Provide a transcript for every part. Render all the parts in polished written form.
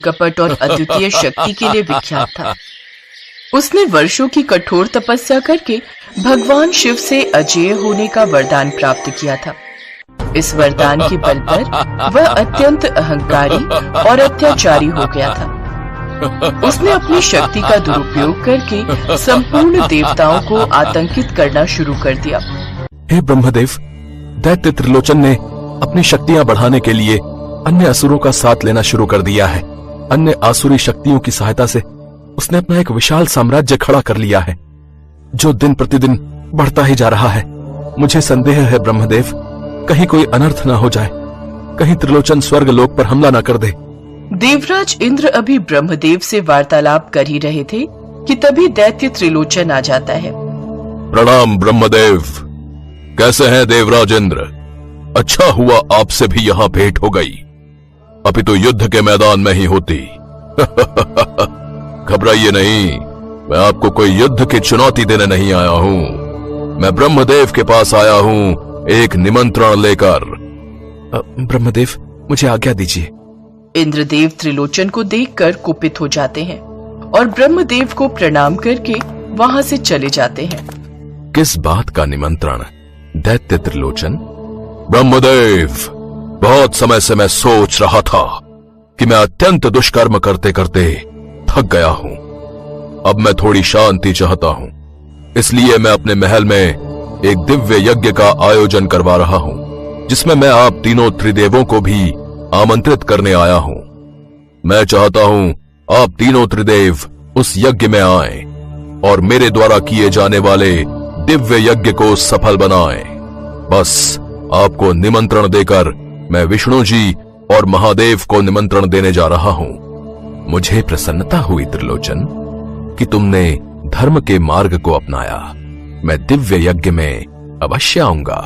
कपट और अद्वितीय शक्ति के लिए विख्यात था। उसने वर्षों की कठोर तपस्या करके भगवान शिव से अजेय होने का वरदान प्राप्त किया था। इस वरदान के बल पर वह अत्यंत अहंकारी और अत्याचारी हो गया था। उसने अपनी शक्ति का दुरुपयोग करके संपूर्ण देवताओं को आतंकित करना शुरू कर दिया। हे ब्रह्मदेव, दैत्य त्रिलोचन ने अपनी शक्तियां बढ़ाने के लिए अन्य असुरों का साथ लेना शुरू कर दिया है। अन्य आसुरी शक्तियों की सहायता से उसने अपना एक विशाल साम्राज्य खड़ा कर लिया है, जो दिन प्रतिदिन बढ़ता ही जा रहा है। मुझे संदेह है ब्रह्मदेव, कहीं कोई अनर्थ न हो जाए, कहीं त्रिलोचन स्वर्ग लोक पर हमला न कर दे। देवराज इंद्र अभी ब्रह्मदेव से वार्तालाप कर ही रहे थे कि तभी दैत्य त्रिलोचन आ जाता है। प्रणाम ब्रह्मदेव, कैसे हैं देवराज इंद्र? अच्छा हुआ आपसे भी यहाँ भेंट हो गई, अभी तो युद्ध के मैदान में ही होती। घबराइए नहीं, मैं आपको कोई युद्ध की चुनौती देने नहीं आया हूँ। मैं ब्रह्मदेव के पास आया हूँ एक निमंत्रण लेकर। ब्रह्मदेव, मुझे आज्ञा दीजिए। इंद्रदेव त्रिलोचन को देखकर कुपित हो जाते हैं और ब्रह्मदेव को प्रणाम करके वहां से चले जाते हैं। किस बात का निमंत्रण दैत्य त्रिलोचन? ब्रह्मदेव, बहुत समय से मैं सोच रहा था कि मैं अत्यंत दुष्कर्म करते करते थक गया हूं। अब मैं थोड़ी शांति चाहता हूं, इसलिए मैं अपने महल में एक दिव्य यज्ञ का आयोजन करवा रहा हूं, जिसमें मैं आप तीनों त्रिदेवों को भी आमंत्रित करने आया हूं। मैं चाहता हूं आप तीनों त्रिदेव उस यज्ञ में आएं और मेरे द्वारा किए जाने वाले दिव्य यज्ञ को सफल बनाएं। बस आपको निमंत्रण देकर मैं विष्णु जी और महादेव को निमंत्रण देने जा रहा हूं। मुझे प्रसन्नता हुई त्रिलोचन कि तुमने धर्म के मार्ग को अपनाया। मैं दिव्य यज्ञ में अवश्य आऊंगा।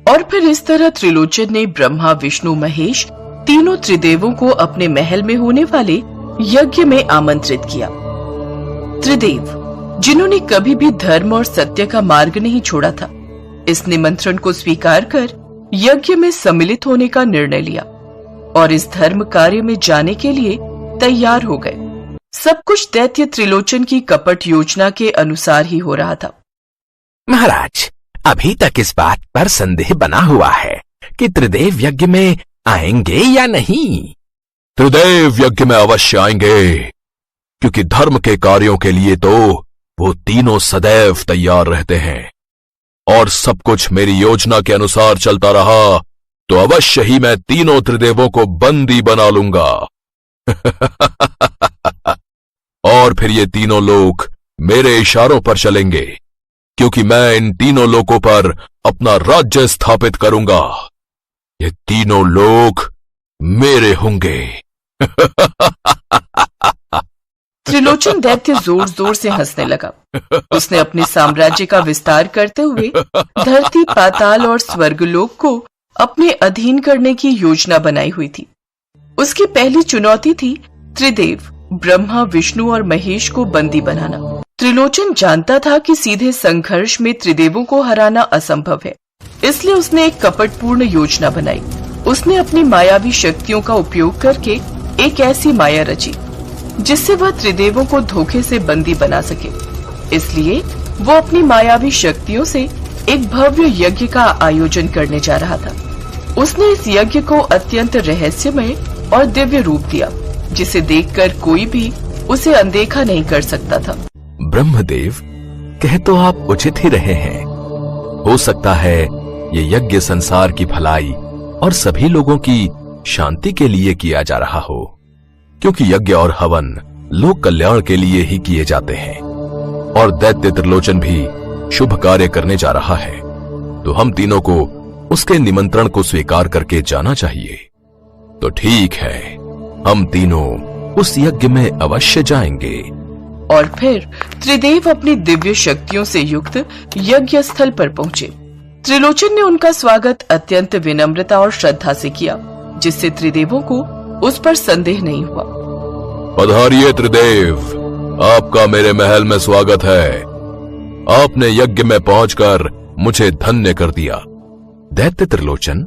और फिर इस तरह त्रिलोचन ने ब्रह्मा, विष्णु, महेश तीनों त्रिदेवों को अपने महल में होने वाले यज्ञ में आमंत्रित किया। त्रिदेव, जिन्होंने कभी भी धर्म और सत्य का मार्ग नहीं छोड़ा था, इस निमंत्रण को स्वीकार कर यज्ञ में सम्मिलित होने का निर्णय लिया और इस धर्म कार्य में जाने के लिए तैयार हो गए। सब कुछ दैत्य त्रिलोचन की कपट योजना के अनुसार ही हो रहा था। महाराज, अभी तक इस बात पर संदेह बना हुआ है कि त्रिदेव यज्ञ में आएंगे या नहीं। त्रिदेव यज्ञ में अवश्य आएंगे, क्योंकि धर्म के कार्यों के लिए तो वो तीनों सदैव तैयार रहते हैं। और सब कुछ मेरी योजना के अनुसार चलता रहा तो अवश्य ही मैं तीनों त्रिदेवों को बंदी बना लूंगा। और फिर ये तीनों लोग मेरे इशारों पर चलेंगे, क्योंकि मैं इन तीनों लोगों पर अपना राज्य स्थापित करूंगा। ये तीनों लोग मेरे होंगे। त्रिलोचन दैत्य जोर जोर से हंसने लगा। उसने अपने साम्राज्य का विस्तार करते हुए धरती, पाताल और स्वर्गलोक को अपने अधीन करने की योजना बनाई हुई थी। उसकी पहली चुनौती थी त्रिदेव ब्रह्मा, विष्णु और महेश को बंदी बनाना। त्रिलोचन जानता था कि सीधे संघर्ष में त्रिदेवों को हराना असंभव है, इसलिए उसने एक कपटपूर्ण योजना बनाई। उसने अपनी मायावी शक्तियों का उपयोग करके एक ऐसी माया रची जिससे वह त्रिदेवों को धोखे से बंदी बना सके। इसलिए वो अपनी मायावी शक्तियों से एक भव्य यज्ञ का आयोजन करने जा रहा था। उसने इस यज्ञ को अत्यंत रहस्यमय और दिव्य रूप दिया, जिसे देखकर कोई भी उसे अनदेखा नहीं कर सकता था। ब्रह्मदेव, कह तो आप उचित ही रहे हैं। हो सकता है ये यज्ञ संसार की भलाई और सभी लोगों की शांति के लिए किया जा रहा हो, क्योंकि यज्ञ और हवन लोक कल्याण के लिए ही किए जाते हैं। और दैत्य त्रिलोचन भी शुभ कार्य करने जा रहा है, तो हम तीनों को उसके निमंत्रण को स्वीकार करके जाना चाहिए। तो ठीक है, हम तीनों उस यज्ञ में अवश्य जाएंगे। और फिर त्रिदेव अपनी दिव्य शक्तियों से युक्त यज्ञ स्थल पर पहुँचे। त्रिलोचन ने उनका स्वागत अत्यंत विनम्रता और श्रद्धा से किया, जिससे त्रिदेवों को उस पर संदेह नहीं हुआ। पधारिए त्रिदेव, आपका मेरे महल में स्वागत है। आपने यज्ञ में पहुंचकर मुझे धन्य कर दिया। दैत्य त्रिलोचन,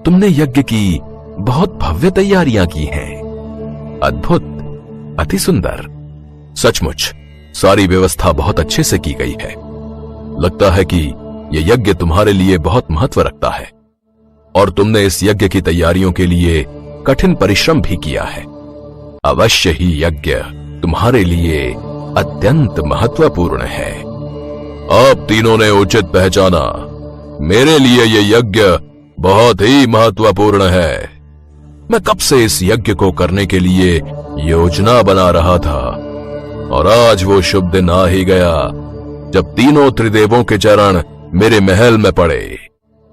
तुमने यज्ञ की बहुत भव्य तैयारियां की हैं। अद्भुत, अति सुंदर। सचमुच सारी व्यवस्था बहुत अच्छे से की गई है। लगता है कि यह यज्ञ तुम्हारे लिए बहुत महत्व रखता है और तुमने इस यज्ञ की तैयारियों के लिए कठिन परिश्रम भी किया है। अवश्य ही यज्ञ तुम्हारे लिए अत्यंत महत्वपूर्ण है। आप तीनों ने उचित पहचाना, मेरे लिए यह यज्ञ बहुत ही महत्वपूर्ण है। मैं कब से इस यज्ञ को करने के लिए योजना बना रहा था और आज वो शुभ दिन आ ही गया जब तीनों त्रिदेवों के चरण मेरे महल में पड़े।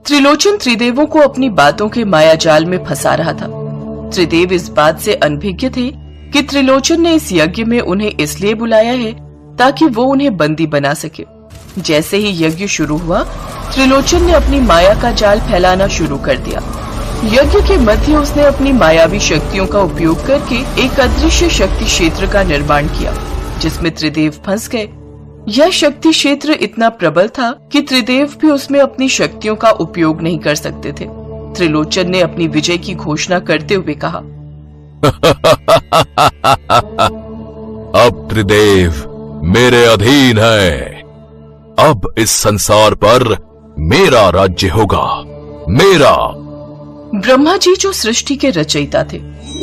त्रिलोचन त्रिदेवों को अपनी बातों के माया जाल में फंसा रहा था। त्रिदेव इस बात से अनभिज्ञ थे कि त्रिलोचन ने इस यज्ञ में उन्हें इसलिए बुलाया है ताकि वो उन्हें बंदी बना सके। जैसे ही यज्ञ शुरू हुआ, त्रिलोचन ने अपनी माया का जाल फैलाना शुरू कर दिया। यज्ञ के मध्य उसने अपनी मायावी शक्तियों का उपयोग करके एक अदृश्य शक्ति क्षेत्र का निर्माण किया, जिसमें त्रिदेव फंस गए। यह शक्ति क्षेत्र इतना प्रबल था कि त्रिदेव भी उसमें अपनी शक्तियों का उपयोग नहीं कर सकते थे। त्रिलोचन ने अपनी विजय की घोषणा करते हुए कहा, अब त्रिदेव मेरे अधीन है। अब इस संसार पर मेरा राज्य होगा, मेरा। ब्रह्मा जी जो सृष्टि के रचयिता थे,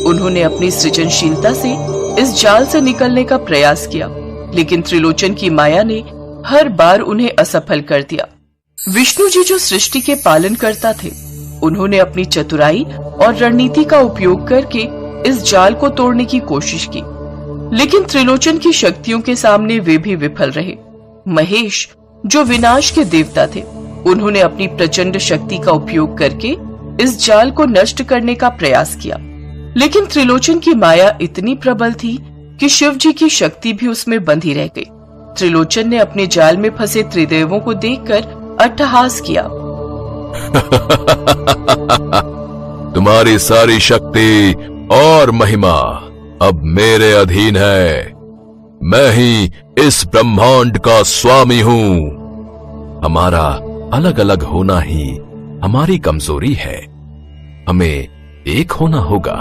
उन्होंने अपनी सृजनशीलता से इस जाल से निकलने का प्रयास किया, लेकिन त्रिलोचन की माया ने हर बार उन्हें असफल कर दिया। विष्णु जी जो सृष्टि के पालन करता थे, उन्होंने अपनी चतुराई और रणनीति का उपयोग करके इस जाल को तोड़ने की कोशिश की, लेकिन त्रिलोचन की शक्तियों के सामने वे भी विफल रहे। महेश जो विनाश के देवता थे, उन्होंने अपनी प्रचंड शक्ति का उपयोग करके इस जाल को नष्ट करने का प्रयास किया, लेकिन त्रिलोचन की माया इतनी प्रबल थी कि शिव जी की शक्ति भी उसमें बंधी रह गई। त्रिलोचन ने अपने जाल में फंसे त्रिदेवों को देखकर अट्टहास किया। तुम्हारी सारी शक्ति और महिमा अब मेरे अधीन है। मैं ही इस ब्रह्मांड का स्वामी हूँ। हमारा अलग अलग होना ही हमारी कमजोरी है। हमें एक होना होगा।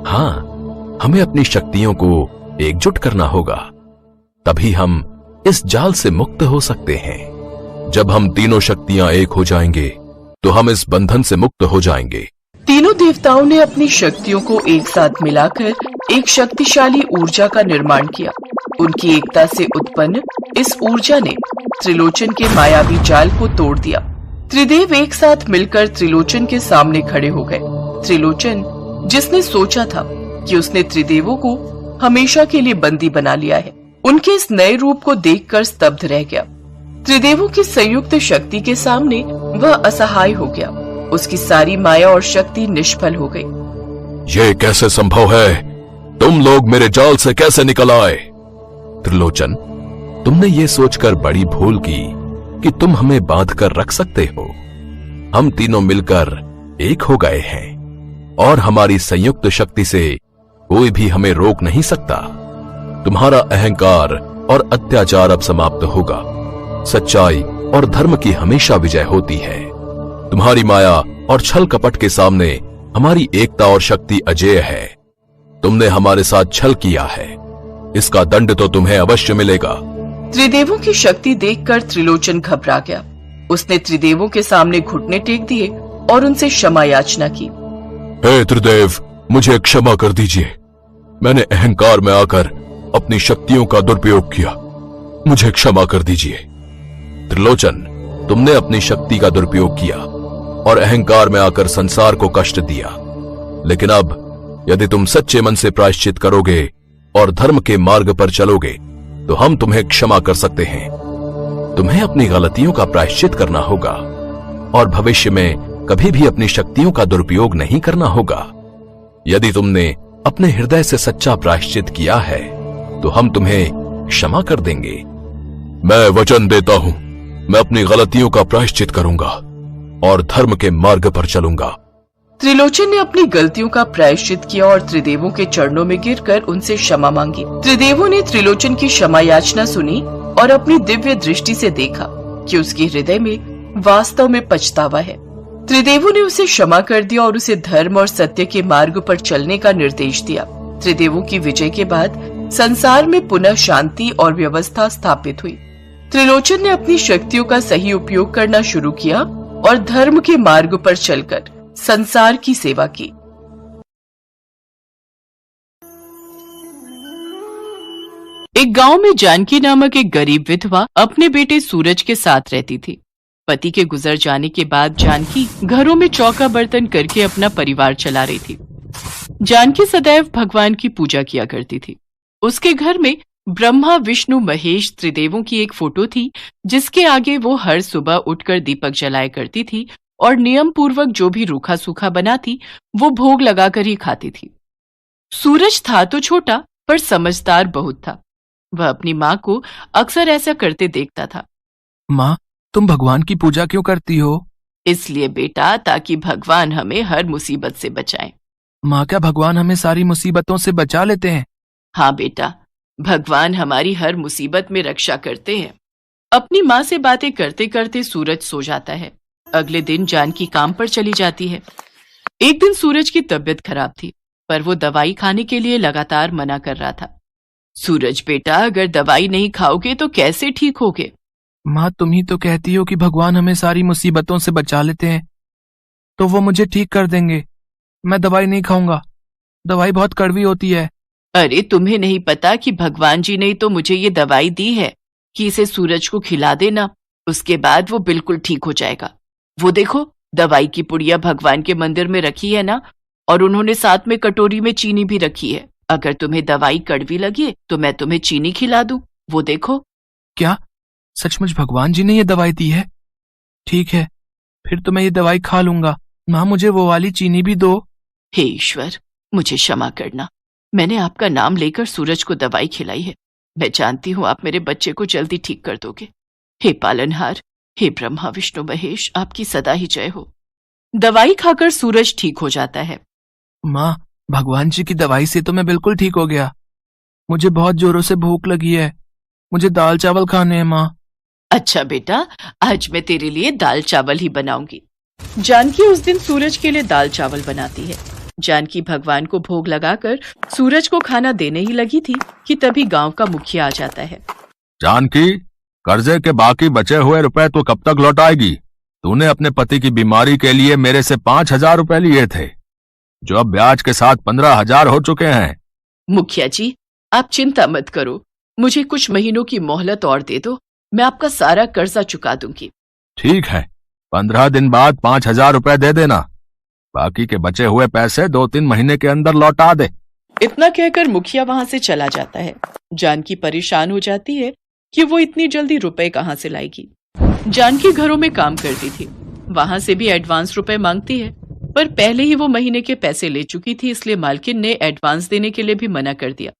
हाँ, हमें अपनी शक्तियों को एकजुट करना होगा, तभी हम इस जाल से मुक्त हो सकते हैं। जब हम तीनों शक्तियां एक हो जाएंगे तो हम इस बंधन से मुक्त हो जाएंगे। तीनों देवताओं ने अपनी शक्तियों को एक साथ मिलाकर एक शक्तिशाली ऊर्जा का निर्माण किया। उनकी एकता से उत्पन्न इस ऊर्जा ने त्रिलोचन के मायावी जाल को तोड़ दिया। त्रिदेव एक साथ मिलकर त्रिलोचन के सामने खड़े हो गए। त्रिलोचन, जिसने सोचा था कि उसने त्रिदेवों को हमेशा के लिए बंदी बना लिया है, उनके इस नए रूप को देखकर स्तब्ध रह गया। त्रिदेवों की संयुक्त शक्ति के सामने वह असहाय हो गया। उसकी सारी माया और शक्ति निष्फल हो गई। ये कैसे संभव है? तुम लोग मेरे जाल से कैसे निकल आए? त्रिलोचन, तुमने ये सोचकर बड़ी भूल की कि तुम हमें बांध कर रख सकते हो। हम तीनों मिलकर एक हो गए हैं और हमारी संयुक्त शक्ति से कोई भी हमें रोक नहीं सकता। तुम्हारा अहंकार और अत्याचार अब समाप्त होगा। सच्चाई और धर्म की हमेशा विजय होती है। तुम्हारी माया और छल कपट के सामने हमारी एकता और शक्ति अजेय है। तुमने हमारे साथ छल किया है, इसका दंड तो तुम्हें अवश्य मिलेगा। त्रिदेवों की शक्ति देखकर त्रिलोचन घबरा गया। उसने त्रिदेवों के सामने घुटने टेक दिए और उनसे क्षमा याचना की। हे त्रिदेव, मुझे क्षमा कर दीजिए। मैंने अहंकार में आकर अपनी शक्तियों का दुरुपयोग किया। मुझे क्षमा कर दीजिए। त्रिलोचन, तुमने अपनी शक्ति का दुरुपयोग किया और अहंकार में आकर संसार को कष्ट दिया, लेकिन अब यदि तुम सच्चे मन से प्रायश्चित करोगे और धर्म के मार्ग पर चलोगे तो हम तुम्हें क्षमा कर सकते हैं। तुम्हें अपनी गलतियों का प्रायश्चित करना होगा और भविष्य में कभी भी अपनी शक्तियों का दुरुपयोग नहीं करना होगा। यदि तुमने अपने हृदय से सच्चा प्रायश्चित किया है तो हम तुम्हें क्षमा कर देंगे। मैं वचन देता हूं, मैं अपनी गलतियों का प्रायश्चित करूंगा और धर्म के मार्ग पर चलूंगा। त्रिलोचन ने अपनी गलतियों का प्रायश्चित किया और त्रिदेवों के चरणों में गिरकर उनसे क्षमा मांगी। त्रिदेवों ने त्रिलोचन की क्षमा याचना सुनी और अपनी दिव्य दृष्टि से देखा कि उसके हृदय में वास्तव में पछतावा है। त्रिदेवों ने उसे क्षमा कर दिया और उसे धर्म और सत्य के मार्ग पर चलने का निर्देश दिया। त्रिदेवों की विजय के बाद संसार में पुनः शांति और व्यवस्था स्थापित हुई। त्रिलोचन ने अपनी शक्तियों का सही उपयोग करना शुरू किया और धर्म के मार्ग पर चलकर संसार की सेवा की। एक गांव में जानकी नामक एक गरीब विधवा अपने बेटे सूरज के साथ रहती थी। पति के गुजर जाने के बाद जानकी घरों में चौका बर्तन करके अपना परिवार चला रही थी। जानकी सदैव भगवान की पूजा किया करती थी। उसके घर में ब्रह्मा, विष्णु, महेश त्रिदेवों की एक फोटो थी, जिसके आगे वो हर सुबह उठकर दीपक जलाया करती थी और नियम पूर्वक जो भी रूखा सूखा बनाती वो भोग लगाकर ही खाती थी। सूरज था तो छोटा पर समझदार बहुत था। वह अपनी माँ को अक्सर ऐसा करते देखता था। माँ, तुम भगवान की पूजा क्यों करती हो? इसलिए बेटा, ताकि भगवान हमें हर मुसीबत से बचाएं। माँ, क्या भगवान हमें सारी मुसीबतों से बचा लेते हैं? हाँ बेटा, भगवान हमारी हर मुसीबत में रक्षा करते हैं। अपनी माँ से बातें करते करते सूरज सो जाता है। अगले दिन जानकी काम पर चली जाती है। एक दिन सूरज की तबीयत खराब थी, पर वो दवाई खाने के लिए लगातार मना कर रहा था। सूरज बेटा, अगर दवाई नहीं खाओगे तो कैसे ठीक होगे? माँ, तुम ही तो कहती हो कि भगवान हमें सारी मुसीबतों से बचा लेते हैं, तो वो मुझे ठीक कर देंगे। मैं दवाई नहीं खाऊंगा, दवाई बहुत कड़वी होती है। अरे तुम्हें नहीं पता कि भगवान जी ने तो मुझे ये दवाई दी है कि इसे सूरज को खिला देना, उसके बाद वो बिल्कुल ठीक हो जाएगा। वो देखो, दवाई की पुड़िया भगवान के मंदिर में रखी है ना, और उन्होंने साथ में कटोरी में चीनी भी रखी है। अगर तुम्हें दवाई कड़वी लगे तो मैं तुम्हें चीनी खिला दूं, वो देखो। क्या सचमुच भगवान जी ने ये दवाई दी है? ठीक है, फिर तो मैं ये दवाई खा लूंगा। माँ, मुझे वो वाली चीनी भी दो। हे ईश्वर, मुझे क्षमा करना। मैंने आपका नाम लेकर सूरज को दवाई खिलाई है। मैं जानती हूँ आप मेरे बच्चे को जल्दी ठीक कर दोगे। हे पालनहार, हे ब्रह्मा, विष्णु, महेश, आपकी सदा ही जय हो। दवाई खाकर सूरज ठीक हो जाता है। माँ, भगवान जी की दवाई से तो मैं बिल्कुल ठीक हो गया। मुझे बहुत जोरों से भूख लगी है, मुझे दाल चावल खाने हैं। माँ, अच्छा बेटा, आज मैं तेरे लिए दाल चावल ही बनाऊंगी। जानकी उस दिन सूरज के लिए दाल चावल बनाती है। जानकी भगवान को भोग लगाकर सूरज को खाना देने ही लगी थी कि तभी गांव का मुखिया आ जाता है। जानकी, कर्जे के बाकी बचे हुए रुपए तो कब तक लौटाएगी? तूने अपने पति की बीमारी के लिए मेरे से 5,000 रुपए लिए थे, जो अब ब्याज के साथ 15,000 हो चुके हैं। मुखिया जी, आप चिंता मत करो, मुझे कुछ महीनों की मोहलत और दे दो, मैं आपका सारा कर्जा चुका दूंगी। ठीक है, 15 दिन बाद 5,000 रुपए दे देना। बाकी के बचे हुए पैसे 2-3 महीने के अंदर लौटा दे। इतना कहकर मुखिया वहां से चला जाता है। जानकी परेशान हो जाती है कि वो इतनी जल्दी रुपए कहाँ से लाएगी। जानकी घरों में काम करती थी, वहां से भी एडवांस रुपए मांगती है, पर पहले ही वो महीने के पैसे ले चुकी थी, इसलिए मालकिन ने एडवांस देने के लिए भी मना कर दिया।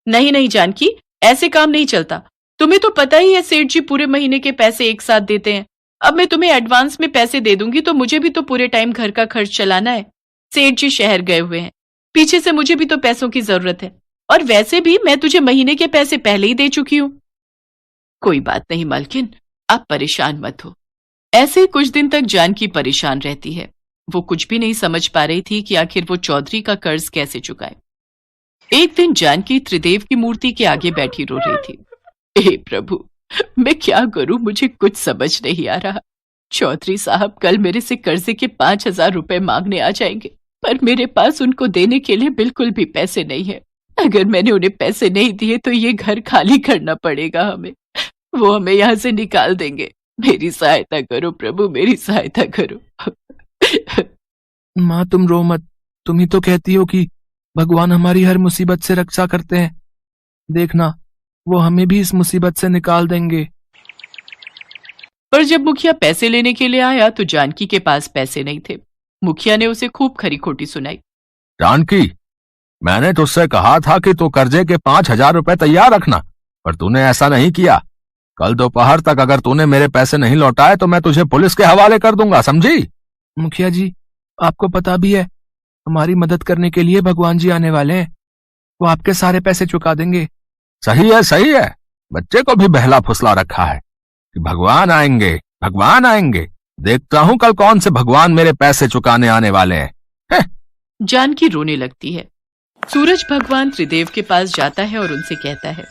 नहीं नहीं जानकी, ऐसे काम नहीं चलता। तुम्हें तो पता ही है सेठ जी पूरे महीने के पैसे एक साथ देते हैं। अब मैं तुम्हें एडवांस में पैसे दे दूंगी तो मुझे भी तो पूरे टाइम घर का खर्च चलाना है। सेठ जी शहर गए हुए हैं, पीछे से मुझे भी तो पैसों की जरूरत है, और वैसे भी मैं तुझे महीने के पैसे पहले ही दे चुकी हूँ। कोई बात नहीं मालकिन, आप परेशान मत हो। ऐसे ही कुछ दिन तक जानकी परेशान रहती है। वो कुछ भी नहीं समझ पा रही थी कि आखिर वो चौधरी का कर्ज कैसे चुकाए। एक दिन जानकी त्रिदेव की मूर्ति के आगे बैठी रो रही थी। हे प्रभु, मैं क्या करूं, मुझे कुछ समझ नहीं आ रहा। चौधरी साहब कल मेरे से कर्जे के 5,000 रुपए मांगने आ जाएंगे, पर मेरे पास उनको देने के लिए बिल्कुल भी पैसे नहीं है। अगर मैंने उन्हें पैसे नहीं दिए तो ये घर खाली करना पड़ेगा हमें, वो हमें यहाँ से निकाल देंगे। मेरी सहायता करो प्रभु, मेरी सहायता करो। माँ, तुम रो मत। तुम ही तो कहती हो कि भगवान हमारी हर मुसीबत से रक्षा करते हैं। देखना, वो हमें भी इस मुसीबत से निकाल देंगे। पर जब मुखिया पैसे लेने के लिए आया तो जानकी के पास पैसे नहीं थे। मुखिया ने उसे खूब खरी खोटी सुनाई। जानकी, मैंने तुझसे कहा था कि तू कर्जे के 5,000 रुपए तैयार रखना, पर तूने ऐसा नहीं किया। कल दोपहर तक अगर तूने मेरे पैसे नहीं लौटाए तो मैं तुझे पुलिस के हवाले कर दूंगा, समझी? मुखिया जी, आपको पता भी है हमारी मदद करने के लिए भगवान जी आने वाले हैं। वो आपके सारे पैसे चुका देंगे। सही है, सही है। बच्चे को भी बहला फुसला रखा है कि भगवान आएंगे, भगवान आएंगे। देखता हूं कल कौन से भगवान मेरे पैसे चुकाने आने वाले हैं। जानकी रोने लगती है। सूरज भगवान त्रिदेव के पास जाता है और उनसे कहता है,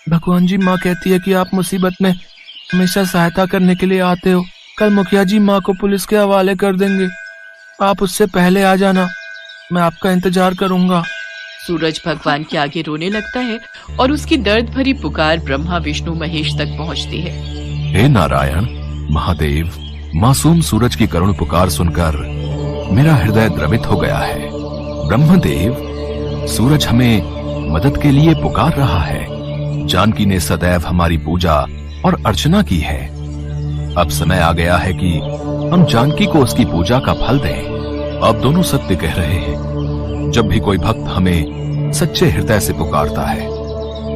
भगवान जी, माँ कहती है कि आप मुसीबत में हमेशा सहायता करने के लिए आते हो। कल मुखिया जी माँ को पुलिस के हवाले कर देंगे, आप उससे पहले आ जाना, मैं आपका इंतजार करूंगा। सूरज भगवान के आगे रोने लगता है और उसकी दर्द भरी पुकार ब्रह्मा विष्णु महेश तक पहुंचती है। हे नारायण महादेव, मासूम सूरज की करुण पुकार सुनकर मेरा हृदय द्रवित हो गया है। ब्रह्मदेव, सूरज हमें मदद के लिए पुकार रहा है। जानकी ने सदैव हमारी पूजा और अर्चना की है। अब समय आ गया है कि हम जानकी को उसकी पूजा का फल दें। आप दोनों सत्य कह रहे हैं। जब भी कोई भक्त हमें सच्चे हृदय से पुकारता है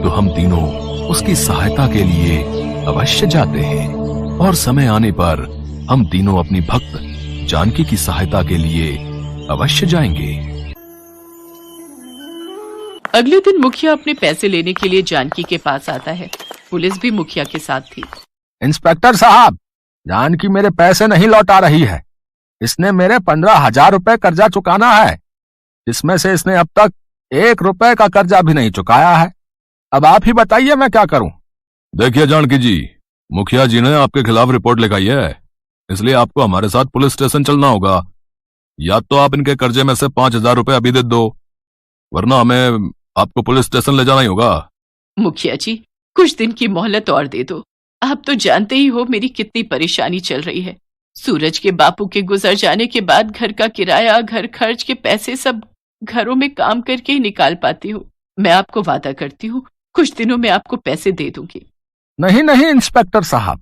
तो हम तीनों उसकी सहायता के लिए अवश्य जाते हैं और समय आने पर हम तीनों अपनी भक्त जानकी की सहायता के लिए अवश्य जाएंगे। अगले दिन मुखिया अपने पैसे लेने के लिए जानकी के पास आता है। पुलिस भी मुखिया के साथ थी। इंस्पेक्टर साहब, जानकी मेरे पैसे नहीं लौटा रही है। इसने मेरे 15,000 रुपए कर्जा चुकाना है, जिसमें से इसने अब तक 1 रुपए का कर्जा भी नहीं चुकाया है। अब आप ही बताइए मैं क्या करूं? देखिए जानकी जी, मुखिया जी ने आपके खिलाफ रिपोर्ट लिखाई है, इसलिए आपको हमारे साथ पुलिस स्टेशन चलना होगा। या तो आप इनके कर्जे में से 5,000 रुपए अभी दे दो, वरना हमें आपको पुलिस स्टेशन ले जाना ही होगा। मुखिया जी, कुछ दिन की मोहलत और दे दो। आप तो जानते ही हो मेरी कितनी परेशानी चल रही है। सूरज के बापू के गुजर जाने के बाद घर का किराया, घर खर्च के पैसे सब घरों में काम करके ही निकाल पाती हूँ। मैं आपको वादा करती हूँ, कुछ दिनों में आपको पैसे दे दूंगी। नहीं नहीं इंस्पेक्टर साहब,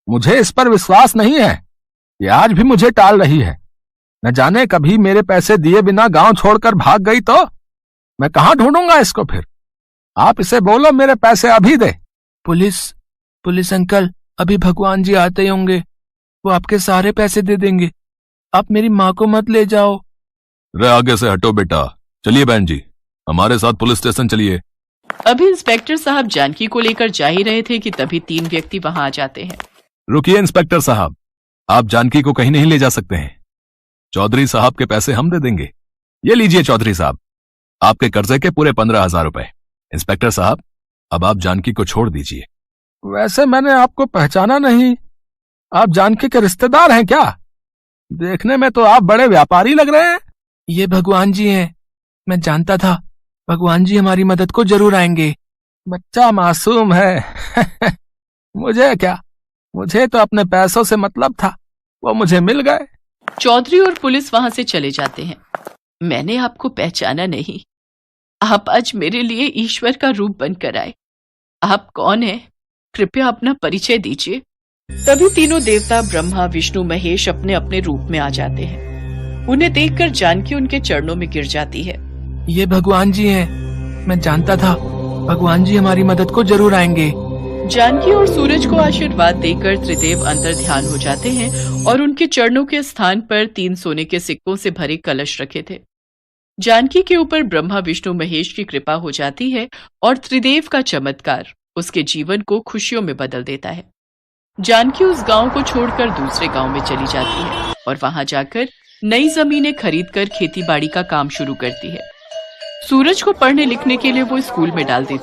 मुझे इस पर विश्वास नहीं है। ये आज भी मुझे टाल रही है। न जाने कभी मेरे पैसे दिए बिना गांव छोड़कर भाग गई तो मैं कहां ढूंढूंगा इसको फिर? आप इसे बोलो मेरे पैसे अभी दे। पुलिस अंकल, अभी भगवान जी आते होंगे, वो आपके सारे पैसे दे देंगे। आप मेरी माँ को मत ले जाओ। रे आगे से हटो बेटा। चलिए बहन जी, हमारे साथ पुलिस स्टेशन चलिए। अभी इंस्पेक्टर साहब जानकी को लेकर जा ही रहे थे कि तभी 3 व्यक्ति वहां आ जाते हैं। रुकिए इंस्पेक्टर साहब, आप जानकी को कहीं नहीं ले जा सकते हैं। चौधरी साहब के पैसे हम दे देंगे। ये लीजिए चौधरी साहब, आपके कर्जे के पूरे 15,000 रुपए। इंस्पेक्टर साहब, अब आप जानकी को छोड़ दीजिए। वैसे मैंने आपको पहचाना नहीं। आप जानकी के रिश्तेदार हैं क्या? देखने में तो आप बड़े व्यापारी लग रहे हैं। ये भगवान जी हैं। मैं जानता था भगवान जी हमारी मदद को जरूर आएंगे। बच्चा मासूम है। मुझे क्या, मुझे तो अपने पैसों से मतलब था, वो मुझे मिल गए। चौधरी और पुलिस वहां से चले जाते हैं। मैंने आपको पहचाना नहीं। आप आज मेरे लिए ईश्वर का रूप बनकर आए। आप कौन हैं? कृपया अपना परिचय दीजिए। तभी तीनों देवता ब्रह्मा विष्णु महेश अपने अपने रूप में आ जाते हैं। उन्हें देखकर जानकी उनके चरणों में गिर जाती है। ये भगवान जी हैं। मैं जानता था भगवान जी हमारी मदद को जरूर आएंगे। जानकी और सूरज को आशीर्वाद देकर त्रिदेव अंतर ध्यान हो जाते हैं और उनके चरणों के स्थान पर 3 सोने के सिक्कों से भरे कलश रखे थे। जानकी के ऊपर ब्रह्मा विष्णु महेश की कृपा हो जाती है और त्रिदेव का चमत्कार उसके जीवन को खुशियों में बदल देता है। जानकी उस गांव को छोड़कर दूसरे गांव में चली जाती है और वहां जाकर नई जमीनें खरीदकर खेती बाड़ी का काम शुरू करती है। सूरज को पढ़ने लिखने के लिए वो स्कूल में डाल देती